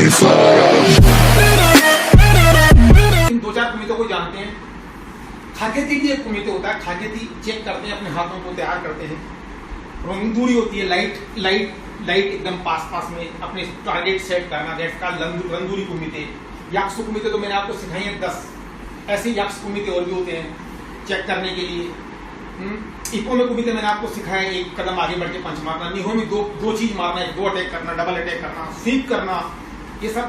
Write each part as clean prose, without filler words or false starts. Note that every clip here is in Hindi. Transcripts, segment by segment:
इन दो चार कुमितों को जानते हैं। खाकेती भी एक कुमित होता है। खाकेती चेक करते हैं, अपने हाथों को तैयार करते हैं। रंगदूरी होती है, लाइट एकदम पास में अपने टारगेट सेट करना, दैट्स कॉल्ड रंगदूरी कुमिते। याक्सु कुमिते तो मैंने आपको सिखाई है 10। ऐसे याक्स कुमिते और भी होते हैं चेक करने के लिए। इको में कुमिते मैंने आपको सिखाया एक कदम आगे बढ़ के पंच मारना। निहो में दो चीज मारना है, 2 अटैक करना, डबल अटैक करना, स्वीप करना, ये सब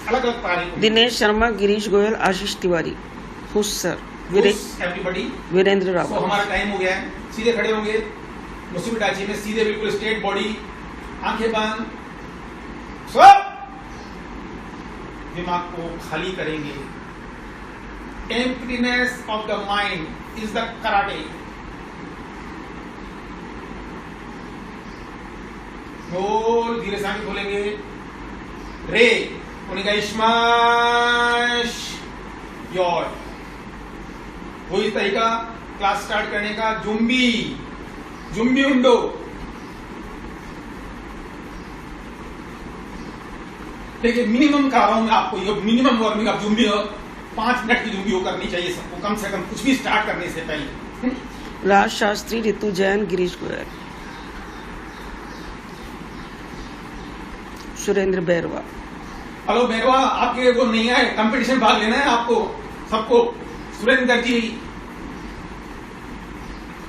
अलग अलग तारीख। दिनेश शर्मा, गिरीश गोयल, आशीष तिवारी, खुश सर, एवरीबॉडी, वीरेंद्र रावत। तो हमारा टाइम हो गया है। सीधे खड़े होंगे, मुसीबत डाची में सीधे, बिल्कुल स्ट्रेट बॉडी, आंखें बंद, सब दिमाग को खाली करेंगे। Emptiness of the mind is the karate. और धीरे से आंखें खोलेंगे। रे उनका स्मैश योर। वही तरीका क्लास स्टार्ट करने का। Zombie undo. देखिए मिनिमम कर रहा हूं मैं आपको, ये मिनिमम वार्निंग। आप जुम्बी 5 मिनट की जुम्बी करनी चाहिए सबको, कम से कम, कुछ भी स्टार्ट करने से पहले। राज शास्त्री, ऋतु जैन, गिरीश गोयल, सुरेंद्र बैरवा। हेलो बैरवा, आपके वो नहीं आए, कंपटीशन भाग लेना है आपको सबको। सुरेंद्र जी,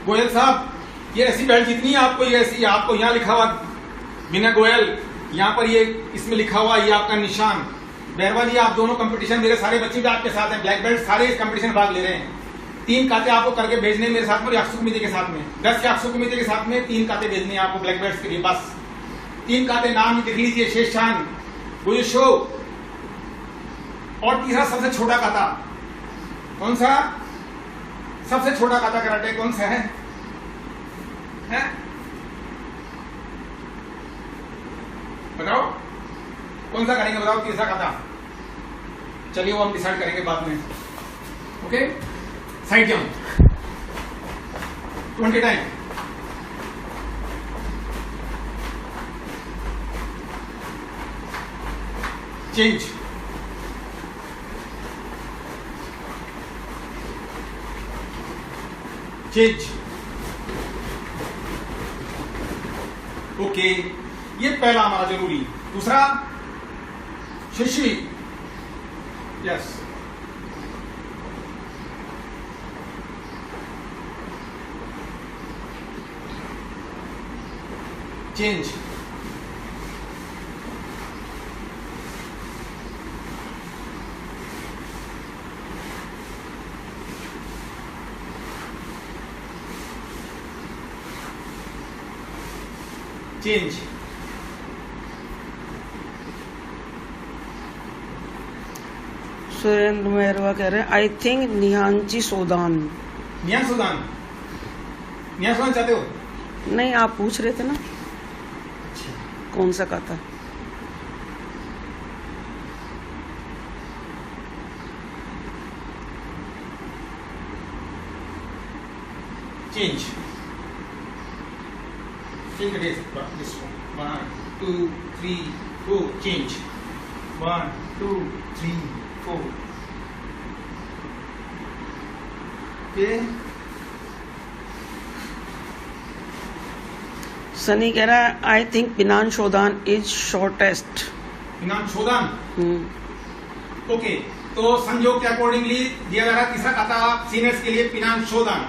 गोयल साहब, ये ऐसी बेल्ट जितनी है आपको, ये ऐसी आपको यहाँ लिखा हुआ बिना गोयल, यहाँ पर ये इसमें लिखा हुआ ये आपका निशान। बैरवा जी, आप दोनों कंपटीशन, मेरे सारे बच्चे भी आपके साथ हैं, ब्लैक बेल्ट सारे इस कंपटीशन भाग ले रहे हैं। 3 काते आपको करके भेजने मेरे साथ में, याक्सु कुमिते के साथ में। 10 याक्सु कुमिते के साथ में 3 काते भेजने हैं आपको ब्लैक बेल्ट के लिए। बस 3 काते नाम लिख लीजिए। शेषान, गुयुशो, और तीसरा सबसे छोटा काता। कौन सा सबसे छोटा काता कराटे कौन सा है? बताओ कौन सा करेंगे, बताओ तीसरा काता। चलिए वो हम डिसाइड करेंगे बाद में। Okay, side jump 20 time. Change, change. Okay, ये पहला हमारा जरूरी। दूसरा शिशी, यस, चेंज, चेंज। सुरेंद्र मेहरवा कह रहे हैं आई थिंक निहांची सोदान। निहान सोदान चाहते हो? नहीं, आप पूछ रहे थे ना कौन सा काता। चेंज, चेंज करिए this one. 1 2 3 4 change. 1 2 3 4। Okay, Sunny कह रहा है I think Pinan Shodan is shortest. Pinan Shodan, okay. तो संयोग के अकॉर्डिंगली दिया जा रहा तीसरा काता सीनियर्स के लिए पिनान शोदान।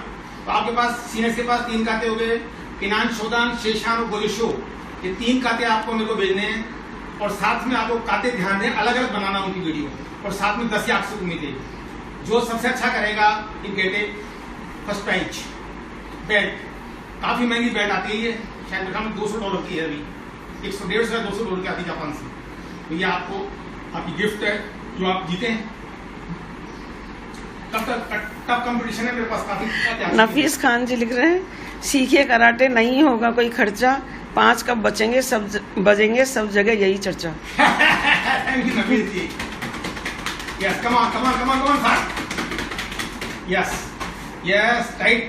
तो आपके पास सीनियर्स के पास 3 काते हो गए, पिनान शोदान, शेषान और गोलिशो। ये 3 काते आपको मेरे को भेजने हैं। और साथ में आपको काते ध्यान दें, अलग अलग बनाना उनकी वीडियो। और साथ में 10 याक्सु कुमिते। जो सबसे अच्छा करेगा इन गेटे फर्स्ट प्राइज बेल्ट। काफी महंगी बेल्ट आती है ये, शायद मेरे ख्याल में $200 की है अभी। 150 या $200 की आती है जापान से। तो ये आपको आपकी गिफ्ट है जो आप जीते हैं। टफ कंपटीशन है मेरे पास काफी। नफीस खान जी लिख रहे हैं सीखे कराटे, नहीं होगा कोई खर्चा, 5 कप बचेंगे सब जगह यही चर्चा। Thank you Nafees ji. Yes, come on fast. Yes, tight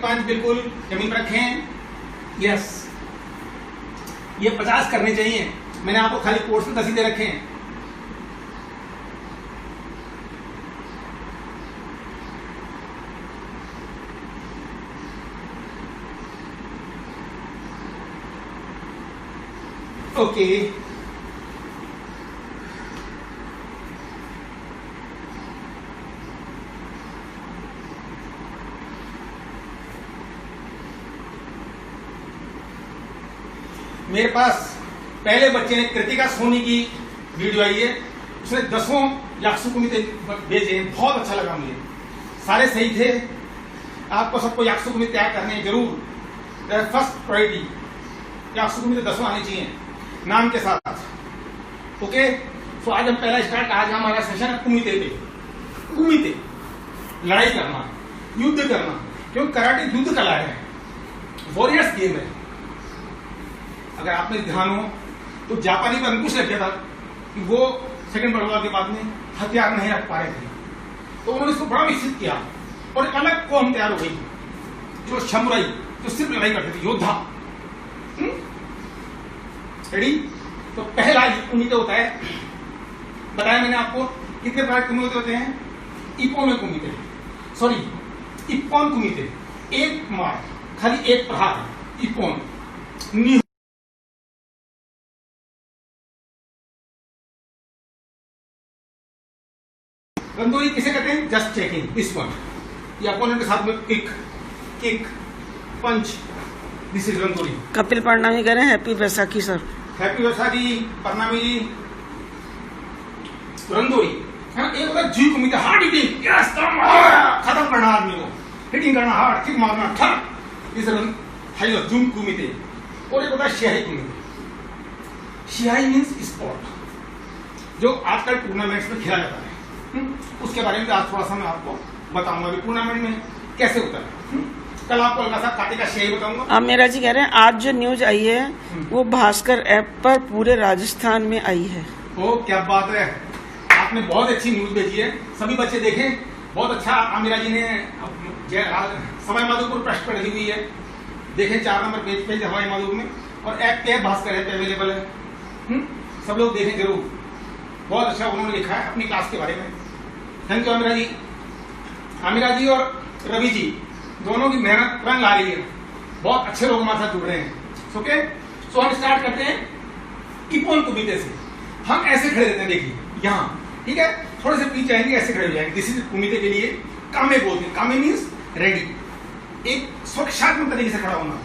punch बिल्कुल जमीन पर रखें। यस, ये 50 करने चाहिए। मैंने आपको खाली कोर्स में 10 दे रखे हैं। ओके, मेरे पास पहले बच्चे ने कृतिका सोनी की वीडियो आई है, उसने 10 याक्सुकुमिते भेजे, बहुत अच्छा लगा मुझे, सारे सही थे। आपको सबको याक्सुकुमिते तैयार करने हैं जरूर। फर्स्ट प्रायोरिटी याक्सुकुमिते 10 आने चाहिए नाम के साथ। ओके, तो आज हम पहला स्टार्ट, आज हमारा सेशन है कुमिते पे। कुमिते लड़ाई करना, युद्ध करना, क्योंकि कराटे युद्ध कला है, वॉरियर्स गेम है। अगर आपने ध्यान हो तो जापानी पर अंकुश लग गया था कि वो सेकंड वर्ल्ड वॉर के बाद में हथियार नहीं रख पा रहे थे, तो उन्होंने इसको बड़ा विकसित किया और एक अलग कौम तैयार हो गई जो समुराई, जो सिर्फ लड़ाई करते थे, योद्धा। रेडी? तो पहला कुमिते होता है, बताया मैंने आपको कितने प्रकार के कुमिते होते हैं। इपोन कुमिते, सॉरी इप्पॉन कुमिते, एक मार, खाली एक प्रहार है इप्पॉन। रंदोरी किसे कहते हैं? जस्ट चेकिंग, दिस वन, ये अपोनेंट के साथ में kick, kick, punch, this is randori. Kapil Pranami करें, happy Baisakhi sir. Happy Baisakhi Pranami ji. Randori है ना, एक होता है जी कुमिते, हार्ड हिटिंग, यस खत्म करना आदमी को, हिटिंग करना, हार्ड किक मारना, ठक, इस हाइलो जूम कुमिते। और एक होता है शियाई कुमिते। शियाई मीन्स स्पोर्ट, जो आजकल टूर्नामेंट्स में खेला जाता है। उसके बारे में आज थोड़ा सा मैं आपको बताऊंगा कि टूर्नामेंट में कैसे होता है। कल आपको हल्का सा काटे का शेयर बताऊंगा। आप मेरा जी कह रहे हैं आज जो न्यूज आई है वो भास्कर ऐप पर पूरे राजस्थान में आई है। ओ क्या बात है, आपने बहुत अच्छी न्यूज भेजी है, सभी बच्चे देखें, बहुत अच्छा। आमिरा जी ने सवाई माधोपुर पृष्ठ पर लगी हुई है, देखें 4 नंबर पेज पे सवाई माधोपुर में, और ऐप पे भास्कर ऐप पे अवेलेबल है। सब लोग देखें जरूर, बहुत अच्छा उन्होंने लिखा है अपनी क्लास के बारे में। थैंक यू आमिरा जी। आमिरा जी और रवि जी दोनों की मेहनत रंग ला रही है, बहुत अच्छे लोग हमारे साथ जुड़ रहे हैं। ओके, सो हम स्टार्ट करते हैं इपोन कुमिते से। हम ऐसे खड़े रहते हैं, देखिए यहाँ, ठीक है, थोड़े से पीछे आएंगे, ऐसे खड़े हो जाएंगे। दिस इज कुमिते के लिए कामे बोलते हैं। कामे मीन्स रेडी, एक सुरक्षात्मक तरीके से खड़ा होना,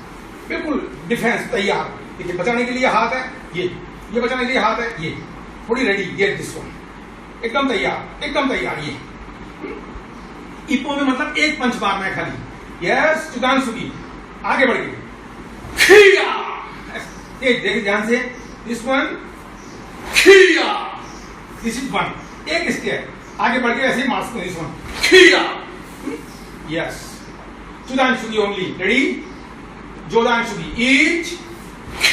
बिल्कुल डिफेंस, तैयार। देखिए बचाने के लिए हाथ है, ये बचाने के लिए हाथ है, ये थोड़ी रेडी, ये दिस वन, एकदम तैयार, एकदम तैयार। ये इपो में मतलब एक पंच मारना है खाली। यस, चुदांशुकी आगे बढ़ गई, देखिए ध्यान से, this one, this is one, एक स्टेप आगे बढ़ के ऐसे ही मार सकते हैं। दिस वन, यस, चुदांशुकी ओनली, रेडी, जोदांशुकी, ईच,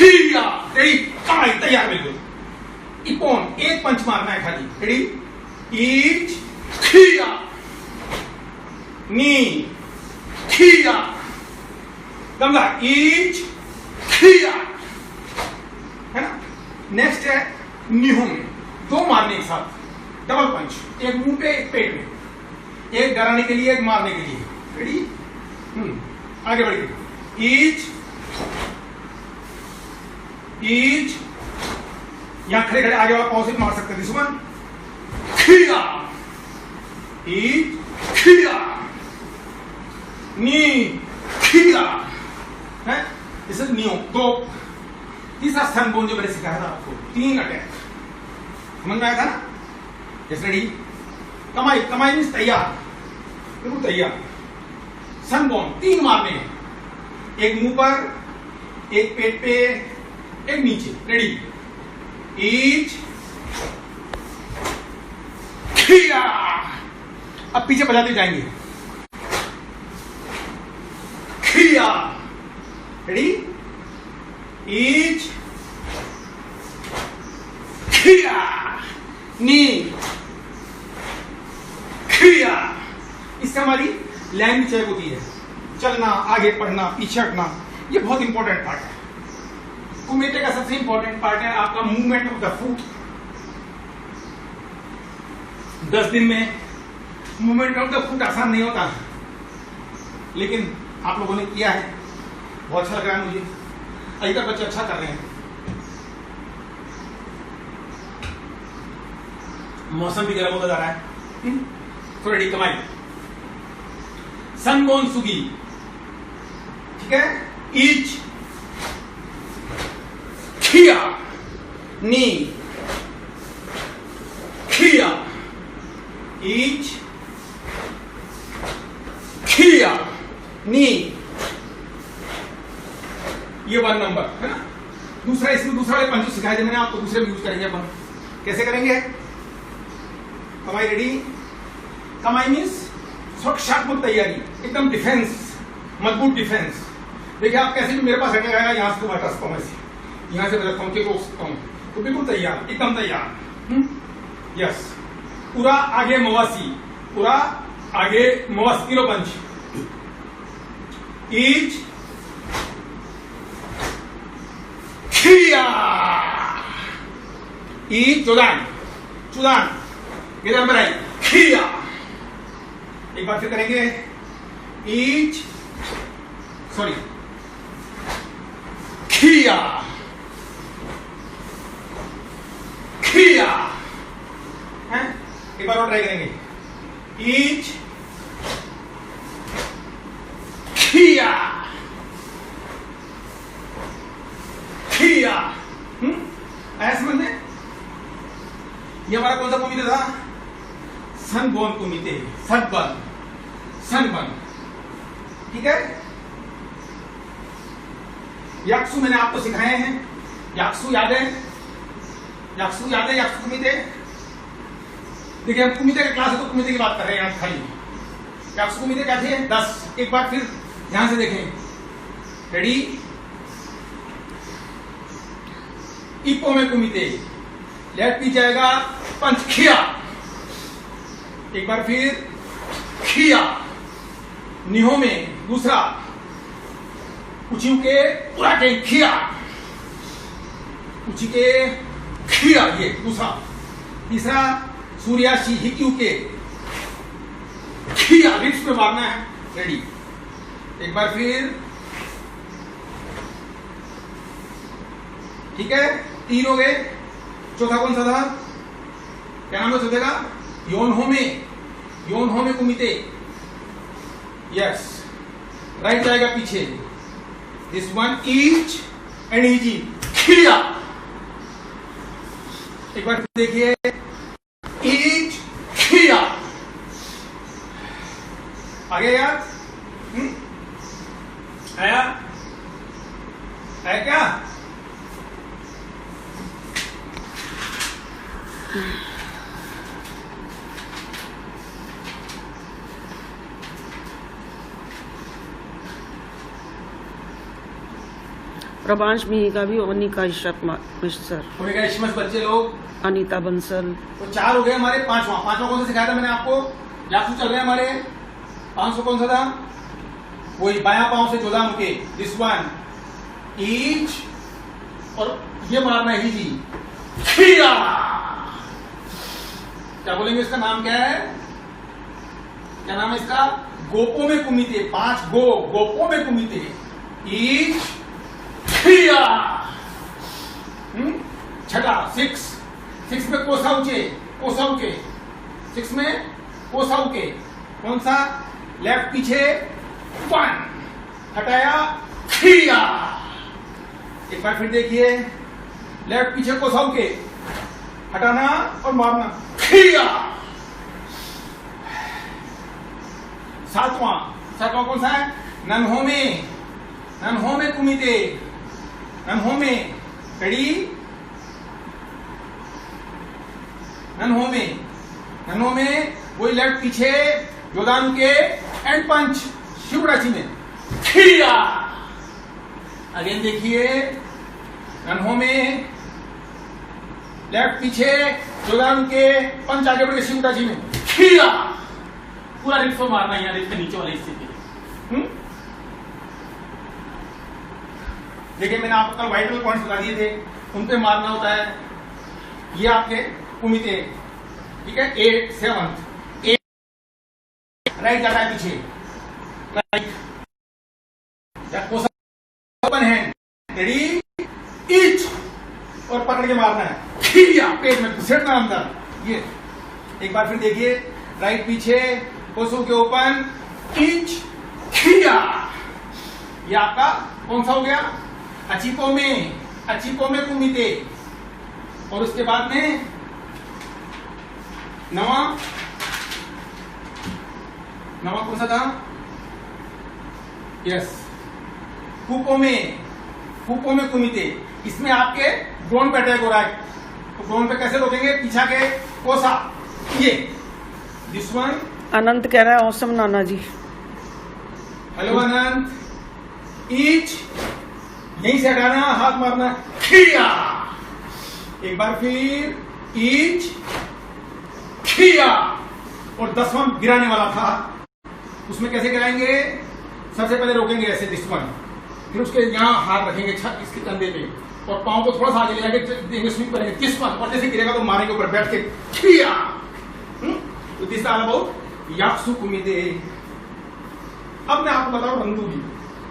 रेडी, कमाई, तैयार बिल्कुल। इपोन एक पंच मारना है खाली, रेडी, ईच, नी, गंगा, ईच, है ना। नेक्स्ट है निहुम, 2 मारने के साथ, डबल पंच, एक मुंह पे एक पेट में, एक डराने के लिए एक मारने के लिए। रेडी, आगे बढ़िए, ईच, ईच, यहां खड़े खड़े आगे वाला पांव से मार सकते हैं। दिस वन, ईच, नी, है, दिस इज नियो, 2। तीसरा सन बोन जो मैंने सिखाया था आपको, 3 अटैक, समझ में आया था ना। जैसे रेडी, कमाई, कमाई मीन्स तैयार, बिल्कुल तैयार। सन बोन 3 मारने हैं, एक मुंह पर, एक पेट पे, एक नीचे। रेडी, ईच, अब पीछे बजाते जाएंगे, रेडी, ईच, नी, इससे हमारी लैंग्वेज चेक होती है, चलना, आगे पढ़ना, पीछे हटना, ये बहुत इंपॉर्टेंट पार्ट है। कुमिते का सबसे इंपॉर्टेंट पार्ट है आपका मूवमेंट ऑफ द फुट। 10 दिन में मूवमेंट ऑफ द फुट आसान नहीं होता, लेकिन आप लोगों ने किया है, बहुत अच्छा लग रहा है मुझे। अभी तक बच्चे अच्छा कर रहे हैं। मौसम भी गर्म होता जा रहा है। तो रेडी, कमाई सनबोर्न सुगी, ठीक है। ईच खिया नी खिया, ईच खिया नी, ये 1 नंबर है ना। दूसरा, इसमें दूसरा वाले पंच सिखाए थे मैंने आपको, दूसरे भी यूज करेंगे अपन। कैसे करेंगे? कमाई रेडी। कमाई मीन्स सुरक्षात्मक तैयारी, एकदम डिफेंस, मजबूत डिफेंस। देखिए आप कैसे भी मेरे पास हटेगा, यहां से तो मैं रखता हूं, ऐसे यहां से मैं रखता हूं, रोक सकता हूं, तो बिल्कुल तैयार, एकदम तैयार। यस। पूरा आगे मवासी, पूरा आगे मवासी, तीनों पंच। ईच खिया, ईच चुदान, चुदान इधर में आई, खिया। एक बार फिर करेंगे। ईच, सॉरी, खिया खिया है। एक बार और ट्राई करेंगे। ईच खिया खिया। ऐसा समझ में? ये हमारा कौन सा कुमिते था? सनबोर्न कुमिते, सनबर्न, सनबर्न, ठीक है। याक्सु मैंने आपको सिखाए हैं, याक्सु याद है? याक्सु याद है? याक्सु कुमिते। देखिए हम कुमिते का क्लास है तो कुमिते की बात कर रहे हैं आज खाली। याक्सु कुमिते क्या थे? 10। एक बार फिर ध्यान से देखें। रेडी। इपो में कुमिते, लेफ्ट पी जाएगा पंच खिया। एक बार फिर खिया। निहो में दूसरा उची के पूरा के खिया, उची के खिया, ये दूसरा। तीसरा सूर्याशी हिक्यू के खिया, रिप्स पे मारना है। रेडी। एक बार फिर, ठीक है। 3 हो गए। चौथा कौन सा था? क्या नाम है चौथे का? योनहो में, योनहो में कुमिते। यस। राइट जाएगा पीछे। This one each and easy खिया। एक बार देखिए। ईच खिया। आगे यार आया? आया क्या? प्रभांश मिहिका भी, अनिका इशरत मिश्र, बच्चे लोग, अनीता बंसल। तो 4 हो गए हमारे। पांचवा कौन सा सिखाया था मैंने आपको? याक्सु चल रहे हैं हमारे। 500 कौन सा था? वही बायां पांव से जोदा मुके, दिस वन ईच, और ये मारना है जी खिया। क्या बोलेंगे? इसका नाम क्या है? क्या नाम है इसका? गोपो में कुमिते। 5 गोपो में कुमिते। ईच खिया। छठा 6 में कोसाउचे, कोसाउके, 6 में कोसाउके। कौन सा? लेफ्ट पीछे 1 हटाया खिया। एक बार फिर देखिए। लेफ्ट पीछे कोसाउके, हटाना और मारना खिया। 7वां कौन सा है? नन्हो में कुमिते, नन्हो में। रेडी। नन्हो में वही लेफ्ट पीछे योदान के एंड पंच शिवराची में खिया। अगेन देखिए। नन्हो में लेफ्ट पीछे योदान के पंच आगे बढ़ के शिवराची में खिया। पूरा रिप्स को मारना है यार, इसके नीचे वाले हिस्से पे। देखिए मैंने आपको कल वाइटल पॉइंट्स बता दिए थे, उन पे मारना होता है। ये आपके कुमिते, ठीक है, 8 7 राइट जाता है पीछे, right open hand, ready, each और पकड़ के मारना है, खिया पेट में घुसेड़ना अंदर। ये एक बार फिर देखिए, राइट पीछे, कोसों के ओपन, ईच, खिया। ये आपका कौन सा हो गया? अचिपो में कुमिते। और उसके बाद में नवा कौन सा था? यस, फूपो में कुमिते। इसमें आपके ड्रोन पे अटैक हो रहा है, तो ड्रोन पे कैसे रोकेंगे? पीछा के कोसा, ये दिस वन। अनंत कह रहा है औसम नाना जी। हेलो अनंत, ईच यहीं से हटाना, हाथ मारना, खिया। एक बार फिर, ईच, खिया। और 10वां गिराने वाला था, उसमें कैसे गिराएंगे? सबसे पहले रोकेंगे ऐसे दिस वन, फिर उसके यहां हाथ रखेंगे इसके कंधे पे, और पांव को थोड़ा सा आगे ले जाके देंगे, स्वीप करेंगे दिस वन, और जैसे गिरेगा तो मारेंगे ऊपर बैठ के, खिया। तो दिस ऑल अबाउट याक्सु कुमिते। अब मैं आपको बताऊं रंदूरी,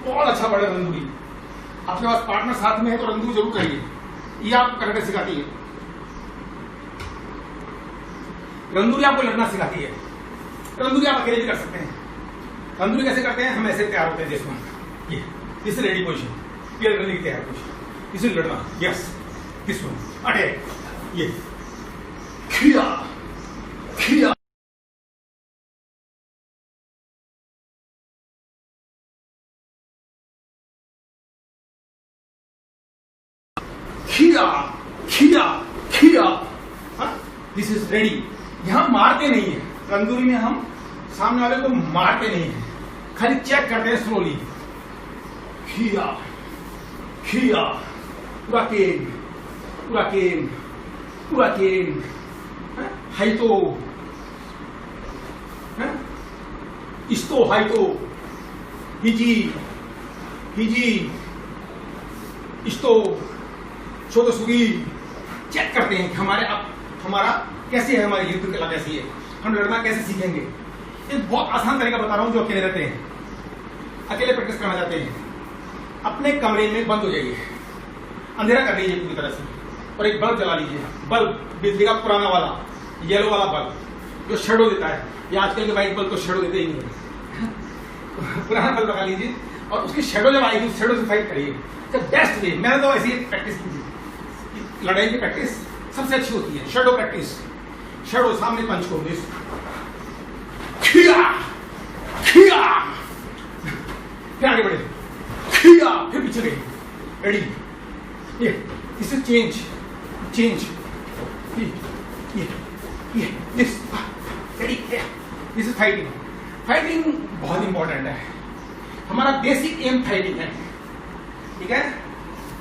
बहुत अच्छा वर्ड है रंदूरी। आपके पास पार्टनर साथ में है तो रंदूरी जरूर करिए, ये आपको कराटे सिखाती है। रंदूरी आपको लड़ना सिखाती है। रंदूरी आप अकेले भी कर सकते हैं। रंदूरी कैसे करते हैं? हम ऐसे तैयार होते हैं, जैसे ये दिस रेडी पोजिशन, ये लड़ने की तैयार पोजिशन, इसे लड़ना, यस, दिस वन अटैक, ये खिया खिया। खिया खिया खिया, दिस इज रेडी। यहां मारते नहीं है रंदूरी में, हम सामने वाले को मारते नहीं है, खाली चेक करते हैं स्लोली। खिया खिया, पूरा केन पूरा केन पूरा केन, हाइतो इस्तो, हाइतो हिजी हिजी इस्तो, छोटो सुगी। चेक करते हैं कि हमारा कैसे है, हमारी युद्ध कला कैसी है, हम लड़ना कैसे सीखेंगे। एक बहुत आसान तरीका बता रहा हूं, जो अकेले रहते हैं, अकेले प्रैक्टिस करना चाहते हैं, अपने कमरे में बंद हो जाइए, अंधेरा कर लीजिए पूरी तरह से, और एक बल्ब जला लीजिए। बल्ब बिजली का पुराना वाला, येलो वाला बल्ब, जो शेडो देता है। ये आजकल के व्हाइट बल्ब तो शेडो देते ही नहीं है। पुराना बल्ब लगा लीजिए, और उसकी शेडो जब आएगी, शेडो से फाइट करिए। बेस्ट वे, मैंने तो ऐसी प्रैक्टिस की थी, लड़ाई की प्रैक्टिस सबसे अच्छी होती है, शेडो प्रैक्टिस। शेडो सामने पंच को दिस, खिया खिया, फिर आगे बढ़े, खिया, फिर पीछे गए, रेडी, ये दिस इज चेंज, ये this, ready, this is fighting. Fighting बहुत इंपॉर्टेंट है, हमारा बेसिक एम फाइटिंग है, ठीक है।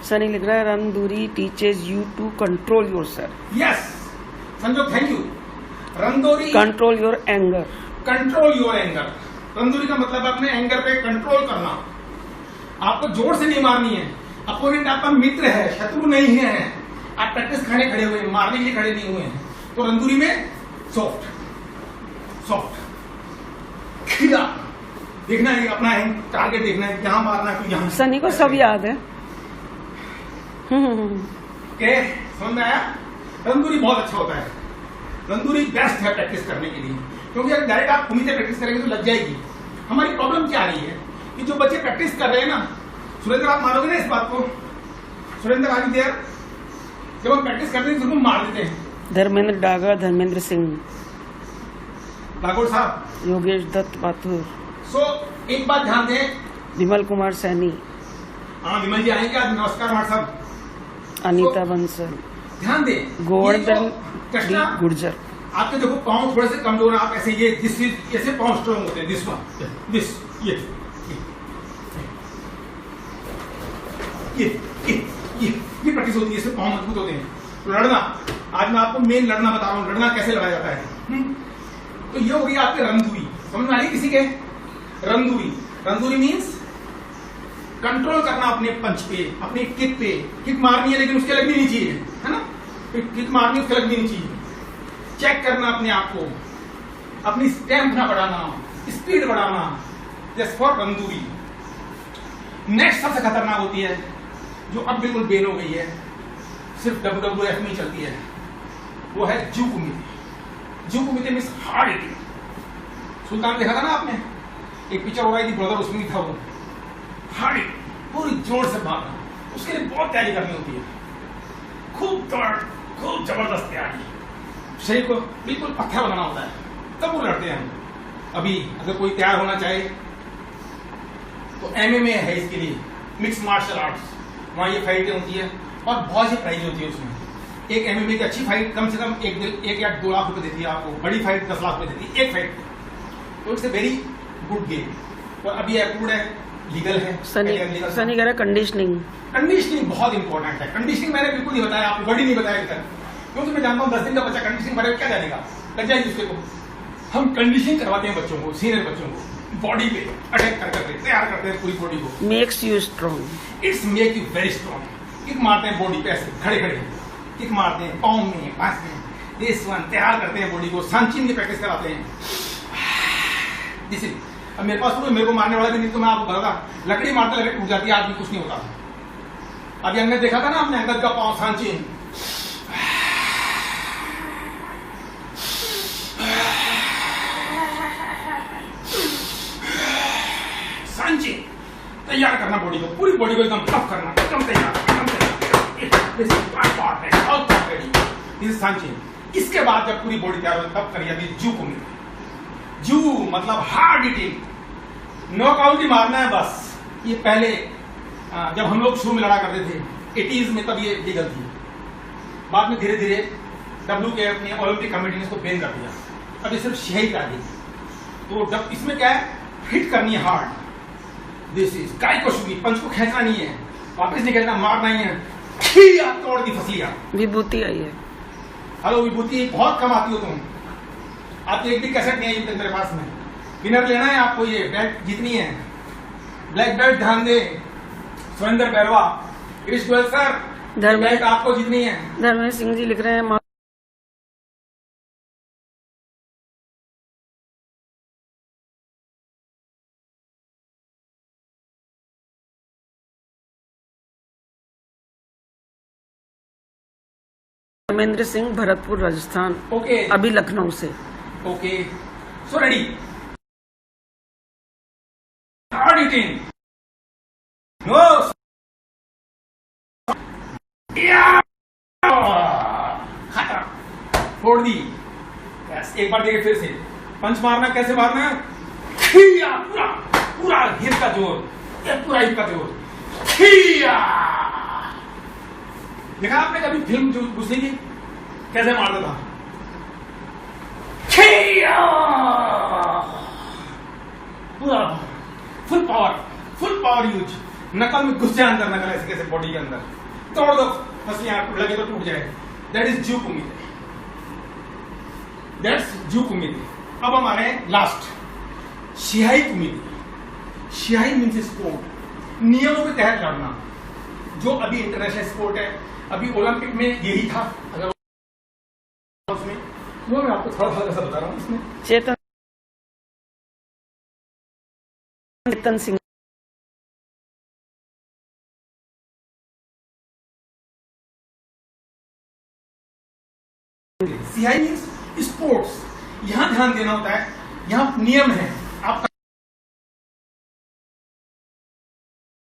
सनी लिख रहा है randori teaches you to control your yes Sanjog, thank you. Randori control your anger. Control your anger, randori का मतलब अपने एंगर पे कंट्रोल करना। आपको जोर से नहीं मारनी है, अपोनेंट आपका मित्र है, शत्रु नहीं है, आप प्रैक्टिस खाने खड़े हुए हैं, मारने के लिए खड़े नहीं हुए हैं। तो रंदूरी में सॉफ्ट खिला देखना है, अपना टारगेट देखना है, यहाँ मारना है, यहाँ। सनी को सब याद है। के समझ में आया? रंदूरी बहुत अच्छा होता है, रंदूरी बेस्ट है प्रैक्टिस करने के लिए, क्योंकि अगर डायरेक्ट आप भूमि से प्रैक्टिस करेंगे तो लग जाएगी। हमारी प्रॉब्लम क्या आ रही है कि जो बच्चे प्रैक्टिस कर रहे हैं ना, सुरेंद्र आप मानोगे ना इस बात को, सुरेंद्र आदि देर जब हम प्रैक्टिस करते हैं तो हम मार देते हैं। धर्मेंद्र डागा, धर्मेंद्र सिंह, राघोड़ साहब, योगेश दत्त पाथुर। एक बात ध्यान दें, विमल कुमार सैनी, हाँ विमल जी आएंगे आज, नमस्कार हमारे साहब। अनीता बंसल, ध्यान दें, गोवर्धन कृष्णा गुर्जर। आपके देखो पाँव थोड़े से कमजोर है, आप ऐसे ये ऐसे पाँव स्ट्रॉन्ग होते हैं, दिस वन, दिस, ये प्रैक्टिस होती है, इससे पाँव मजबूत होते हैं। तो लड़ना, आज मैं आपको मेन लड़ना बता रहा हूँ, लड़ना कैसे लड़ाया जाता है। तो ये हो गई आपके रंदूरी, समझ में आ रही किसी के? रंदूरी मीन्स कंट्रोल करना अपने पंच पे, अपने किक पे। किक मारनी है लेकिन उसके लगनी नहीं चाहिए, है ना, किक मारनी उसके लगनी नहीं चाहिए। चेक करना अपने आप को, अपनी स्टैमिना बढ़ाना, स्पीड बढ़ाना, जस्ट फॉर बंदूरी। नेक्स्ट सबसे खतरनाक होती है, जो अब बिल्कुल बेन हो गई है, सिर्फ WWF में चलती है, वो है जू कुमिते। जू कुमिते मीन्स हार्ड हिटिंग। सुल्तान देखा था ना आपने, एक पिक्चर हो रही थी ब्रदर, उसमें भी था वो हार्ड हिटिंग, पूरी जोर से मारना। उसके लिए बहुत तैयारी करनी होती है, खूब दर्द, खूब जबरदस्त तैयारी, शरीर को बिल्कुल पत्थर बनाना होता है, तब वो लड़ते हैं। अभी अगर कोई तैयार होना चाहे तो MMA है इसके लिए, मिक्स मार्शल आर्ट्स, वहां ये फाइटें होती है और बहुत सी प्राइज होती है उसमें। एक MMA की अच्छी फाइट कम से कम 1 या 2 लाख रुपए देती है आपको, बड़ी फाइट 10 लाख रुपए देती है एक फाइट। तो it's a very good game और अभी अप्रूव्ड है, लीगल है। सनी कह रहा कंडीशनिंग बहुत इंपॉर्टेंट है। कंडीशनिंग मैंने बिल्कुल नहीं बताया आपको, वर्ड ही नहीं बताया अभी तक, क्योंकि मैं जानता हूँ 10 दिन का बच्चा कंडीशनिंग करे क्या जानेगा, लग जाएगी उसके को। हम कंडीशनिंग करवाते हैं बच्चों को, सीनियर बच्चों को, बॉडी पे अटैक करके तैयार करते हैं पूरी बॉडी को। Makes you strong, it's make you very strong. Kick मारते हैं बॉडी पे ऐसे खड़े खड़े, किक मारते हैं पाँव में, पास में, दिस वन, तैयार करते हैं बॉडी को, सांचिन की प्रैक्टिस कराते हैं। दिस अब मेरे पास तो मेरे को मारने वाला भी नहीं, तो मैं आपको बताता, लकड़ी मारते लकड़ी टूट जाती है, आदमी कुछ नहीं होता। अभी हमने देखा था ना आपने अंगद का पाँव सांचिन, सांचिन तैयार करना बॉडी को, पूरी बॉडी को एकदम टफ करना, एकदम तैयार, एकदम सांचिन। इसके बाद जब पूरी बॉडी तैयार हो तब करिए अभी जू कुमिते। जू मतलब हार्ड हिटिंग, नॉकआउट ही मारना है बस। ये पहले जब हम लोग शुरू में लड़ा करते थे 80s में, तब ये लीगल थी। बाद में धीरे धीरे WKF ने, ओलंपिक कमेटी ने इसको बैन कर दिया। अब ये सिर्फ शहीद आ गई। तो जब इसमें क्या है, हिट करनी है हार्ड, दिस इज काय को शुगी, पंच को खेचना नहीं है, वापस नहीं खेचना, मारना ही है, तोड़ दी फसलियां। विभूति आई है, हेलो विभूति बहुत कम आती हो तुम, आपकी एक भी कैसेट नहीं आई मेरे पास में। विनर लेना है आपको, ये बेल्ट जीतनी है, ब्लैक बेल्ट ध्यान दे, सुरेंद्र बैरवा, कृष्ण गोयल सर, बेल्ट आपको जीतनी है। धर्मेंद्र सिंह जी लिख रहे हैं धर्मेंद्र सिंह, भरतपुर राजस्थान। ओके, अभी लखनऊ से। Okay, so ready, hard hitting, no खतरा, छोड़ दी। एक बार देखिए फिर से, पंच मारना कैसे मारना है, पूरा पूरा हिप का जोर, पूरा हिप का जोर, देखा आपने कभी फिल्म जो घुसने की कैसे मारता था, पूरा फुल पावर यूज, नकल में घुस जाए अंदर, नकल ऐसे कैसे बॉडी के अंदर तोड़ दो, फसलियां लगे तो टूट जाए। दैट इज जू कुमिते, दैट्स जू कुमिते। अब हमारे लास्ट शिहाई कुमिते। शिहाई मीन्स स्पोर्ट, नियमों के तहत लड़ना, जो अभी इंटरनेशनल स्पोर्ट है। अभी ओलंपिक में यही था, अगर उसमें वो मैं आपको थोड़ा सा बता रहा हूँ। इसमें Chetan Singh, CI means sports. यहां ध्यान देना होता है, यहां नियम है, आप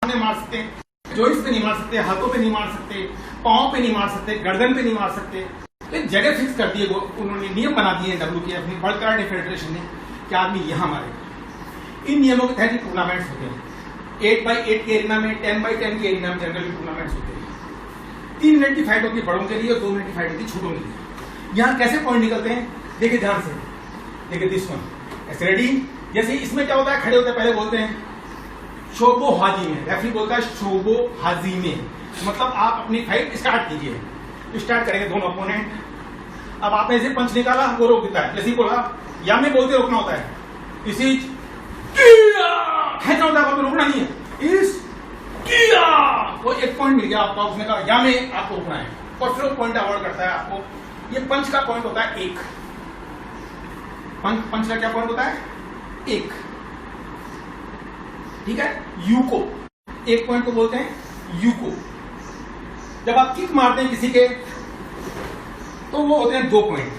नहीं मार सकते, जोइंट्स पे नहीं मार सकते, हाथों पे नहीं मार सकते, पांव पे नहीं मार सकते, गर्दन पे नहीं मार सकते। तो एक जगह फिक्स कर दी है, उन्होंने नियम बना दिए हैं WKF ने, वर्ल्ड कराटे फेडरेशन ने, कि आदमी यहां मारेगा। इन नियमों के तहत टूर्नामेंट्स होते हैं। 8x8 के एरिना में, 10x10 के एरिना में जनरली टूर्नामेंट्स होते हैं। 3 मिनट की फाइट होती है बड़ों के लिए और 2 मिनट की फाइट होती है छोटों के लिए। यहाँ कैसे पॉइंट निकलते हैं, देखिए ध्यान से, देखिए दिस वन, ऐसे रेडी। जैसे इसमें क्या होता है, खड़े होते हैं, पहले बोलते हैं शोबो हाजी में, रेफरी बोलता है शोबो हाजी में, मतलब आप अपनी फाइट स्टार्ट कीजिए। स्टार्ट करेंगे दोनों अपोनेंट। अब आपने ऐसे पंच निकाला, वो रोक देता है, जैसे ही बोला या में बोलते रोकना होता है, इसी खेचना होता है, रोकना नहीं है। इस किया, वो 1 पॉइंट मिल गया आपका। उसने कहा या में आपको रुकना है, और फिर वो पॉइंट अवॉर्ड करता है आपको। ये पंच का पॉइंट होता है 1। पंच का क्या पॉइंट होता है? 1। ठीक है। यूको, 1 पॉइंट को बोलते हैं यूको। जब आप किक मारते हैं किसी के तो वो होते हैं 2 पॉइंट।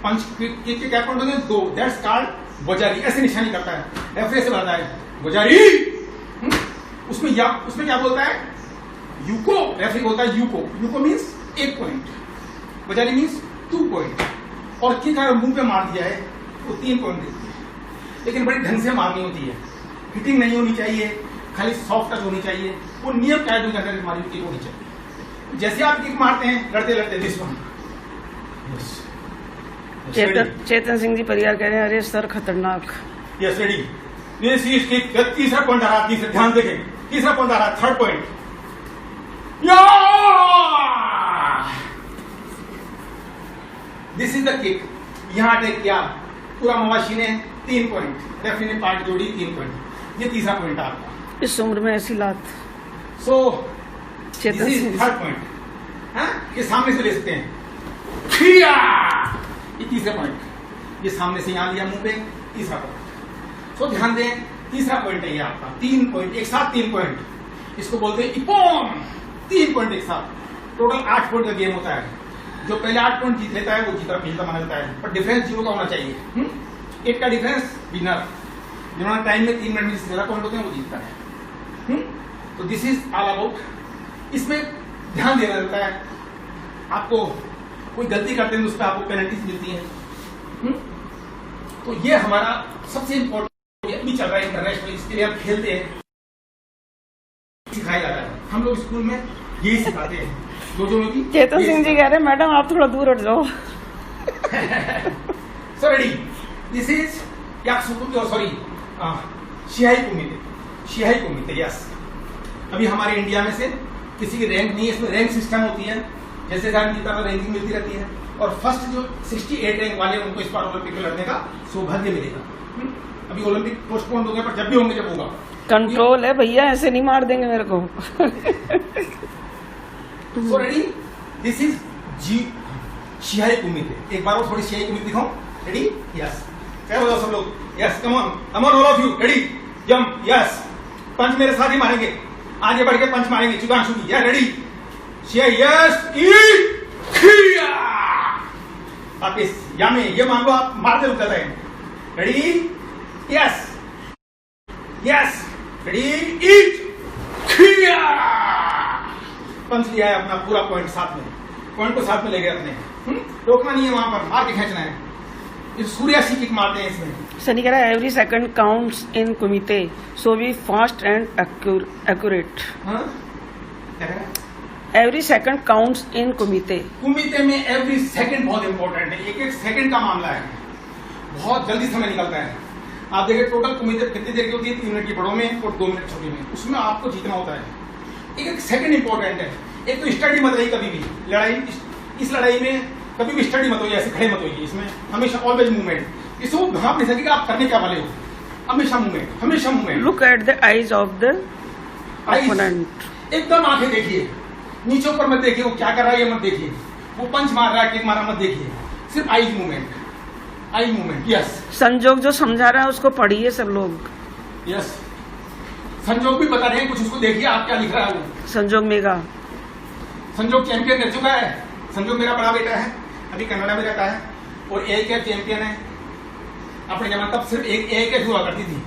पंच किक के क्या पॉइंट होते हैं? 2। That's called Gojari. ऐसे निशानी करता है, रेफरी से बताता है गोजारी। उसमें क्या बोलता है? यूको। रेफरी बोलता है UCO. UCO means 1 point, Gojari means 2 point. और किक अगर मुंह पे मार दिया है वो 3 पॉइंट देती है, लेकिन बड़ी ढंग से मारनी होती है। हिटिंग नहीं होनी चाहिए, खाली सॉफ्ट टच होनी चाहिए। वो नियम कायदों के अंदर हमारी किक होनी चाहिए। जैसे आप किक मारते हैं लड़ते लड़ते दिस वन। चेतन सिंह जी परियार कह रहे हैं अरे सर खतरनाक। Yes ready. तीसरा पॉइंट आ रहा, तीसरा ध्यान देखें, तीसरा पॉइंट आ रहा, 3rd point. This is the kick. यहां अटैक किया पूरा मवाशी ने 3 पॉइंट, रेफरी ने पार्ट जोड़ी 3 पॉइंट। ये तीसरा पॉइंट आपका। इस उम्र में ऐसी लात। सो चेतन दिस इज सिंह 3rd पॉइंट। ये सामने से ले सकते हैं। ये तीसरा पॉइंट, ये सामने से यहां लिया मुंह पे, तीसरा पॉइंट। सो ध्यान दें, तीसरा पॉइंट है ये आपका। 3 पॉइंट एक साथ, 3 पॉइंट। इसको बोलते हैं इपोम। 3 पॉइंट एक साथ। टोटल 8 पॉइंट का गेम होता है। जो पहले 8 पॉइंट जीत लेता है वो जीता माना जाता है, पर डिफरेंस 0 का होना चाहिए। 1 का डिफरेंस विनर। जिन्होंने टाइम में 3 मिनट में ज्यादा पॉइंट होते हैं वो जीतता है। तो दिस इज ऑल अबाउट। इसमें ध्यान देना रहता है, आपको कोई गलती करते हैं तो उस पर आपको पेनल्टीज मिलती है। तो ये हमारा सबसे इंपॉर्टेंट अभी चल रहा है इंटरनेशनल, इसके लिए हम खेलते हैं, सिखाया जाता है। हम लोग स्कूल में यही सिखाते हैं। चेतन सिंह जी कह रहे हैं मैडम आप थोड़ा दूर हट जाओ। So ready. This is sorry shiai kumite. Yes, अभी हमारे इंडिया में से किसी की रैंक नहीं है, इसमें रैंक सिस्टम होती है। जैसे रैंकिंग मिलती रहती है, और फर्स्ट जो 68 रैंक वाले उनको इस बार ओलंपिक में लड़ने का सौभाग्य मिलेगा। अभी ओलंपिक पोस्टपोन हो गया, पर जब भी होंगे, जब होगा। कंट्रोल है भैया, ऐसे नहीं मार देंगे मेरे को। So ready. This is shiai kumite. एक बार और थोड़ी शिहाई कुमिते दिखाऊं। रेडी? यस। क्या बोलो सब लोग? Yes, come on all of you. Ready? Jump. Yes. Punch मेरे साथ ही मारेंगे, आगे बढ़ के पंच मारेंगे। चुगांशु जी, या रेडी? यस। आप इस या में ये मान लो आप मारते रुक जाते हैं। रेडी? Yes yes. रेडी? ईट। पंच लिया है अपना पूरा पॉइंट साथ में, पॉइंट को साथ में ले गए अपने। रोकना नहीं है, वहां पर मार के खींचना है। इस सूर्यासी किक मारते हैं इसमें। सनी कह रहा है every second counts in kumite, so be fast and accurate. Every second counts in kumite. Kumite में एवरी सेकंड बहुत इंपॉर्टेंट है। 1-1 सेकंड का मामला है, बहुत जल्दी समय निकलता है। आप देखिए टोटल कुमिते कितनी देर की होती है? 3 मिनट की बड़ों में और 2 मिनट छोटी में। उसमें आपको जीतना होता है। 1-1 सेकंड इंपॉर्टेंट है। एक तो स्टडी मत रही कभी भी लड़ाई। इस लड़ाई में कभी भी स्टडी मत होइए, ऐसे खड़े मत होइए। इसमें हमेशा ऑलवेज मूवमेंट। इसको भाप नहीं सकेगा आप करने क्या वाले हो। हमेशा मूवमेंट, हमेशा movement. Look at the eyes of the opponent. एकदम आंखें देखिए, नीचे ऊपर मत देखिए वो क्या कर रहा है, ये मत देखिए। वो पंच मार रहा है, किक मारा, मत देखिए। सिर्फ eyes movement, eye movement. Yes. संजोग जो समझा रहा है उसको पढ़िए सब लोग। यस, संजोग भी बता रहे हैं कुछ, उसको देखिए आप क्या लिख रहा है वो। संजोग मेगा, संजोग चैंपियन कर चुका है। संजोग मेरा बड़ा बेटा है, अभी कनाडा में रहता है और AIKF चैंपियन है। अपने जमाने तब सिर्फ एक AIKF हुआ करती थी,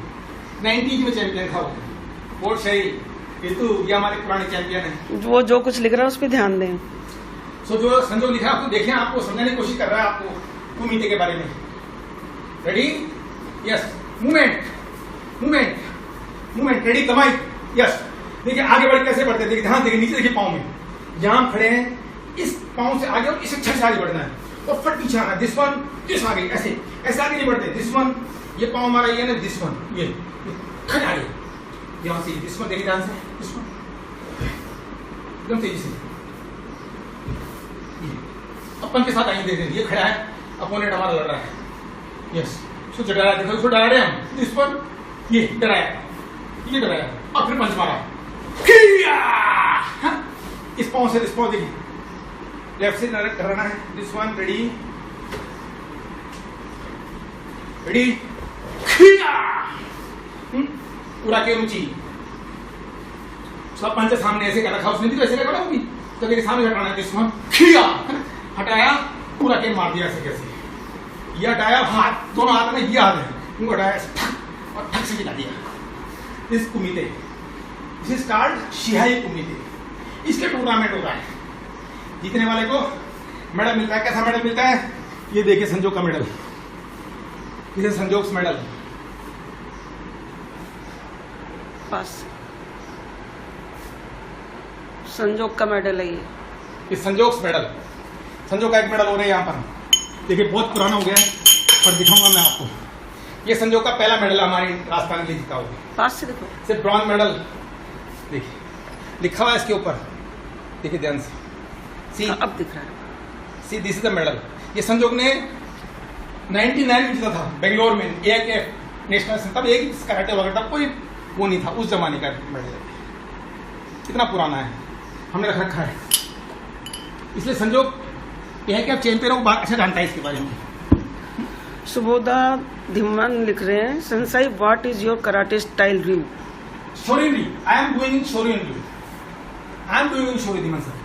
90s में चैंपियन था वो। और सही ये हमारे पुराने चैंपियन है। वो जो कुछ लिख रहा है उस पर ध्यान दें। सो जो संजोग लिखा है आपको देखिए, आपको समझाने की कोशिश कर रहा है आपको कुमिते के बारे में। Ready? Yes. Movement movement movement. Ready? कमाई। यस। देखिए आगे बढ़ कैसे बढ़ते, देखिए ध्यान देखिए, नीचे देखिए पाँव में। यहां खड़े हैं, इस पाँव से आगे और इसे छठ से आगे बढ़ना है और फट पीछे आना है। दिस वन, दिस आगे, ऐसे ऐसे आगे नहीं बढ़ते। दिस वन, ये पाँव हमारा ये ना, दिस वन, ये खड़े आगे यहां से। दिस वन देखिए ध्यान से, दिस वन एकदम तेजी से। अपन के साथ आएंगे, देखिए ये खड़ा है, अपोनेंट हमारा लड़ रहा है। यस। उसको डराया, देखो उसको डरा रहे हम। दिस वन, ये डराया, ये डराया और फिर पंच मारा। इस पाँव से इस पाँव देखिए, लेफ्ट से रहना है। दिस वन, रेडी रेडी, पूरा के ऊंची। सब पंच सामने ऐसे कर रखा, उसने भी तो ऐसे लगा होगी, तो मेरे सामने हटाना है। दिस वन, हटाया, पूरा के मार दिया ऐसे कैसे, ये हटाया, हाथ दोनों हाथ में ये हाथ है, उनको हटाया और ठक से गिरा दिया। इस कुमिते, दिस इज कॉल्ड शिहाई कुमिते। इसके टूर्नामेंट होता है, जीतने वाले को मेडल मिलता है। कैसा मेडल मिलता है? ये देखिए, संजोग का मेडल, इसे संजोग मेडल। पास संजोग का मेडल है ये संजोग मेडल, संजोग का एक मेडल हो रहा है यहाँ पर। देखिए बहुत पुराना हो गया है, पर दिखाऊंगा मैं आपको। ये संजोग का पहला मेडल हमारी राजस्थान के लिए जीता होगा। पास से देखो, सिर्फ ब्रॉन्ज मेडल, देखिए लिखा हुआ है इसके ऊपर, देखिए ध्यान से। सी, अब दिख रहा है। सी, दिस इज द मेडल। ये संजोग ने 99 में जीता था बेंगलोर में, AIKF नेशनल। तब एक कराटे वगैरह, तब कोई वो नहीं था उस जमाने का मेडल। कितना पुराना है, हमने रख रखा है। इसलिए संजोग AIKF चैंपियनों को अच्छा जानता है इसके बारे में। सुबोधा धिम्मन लिख रहे हैं, sensei what is your karate style review? Shorin-ryu, I am doing in Shorin-ryu. I am doing in Shorin-ryu, sir.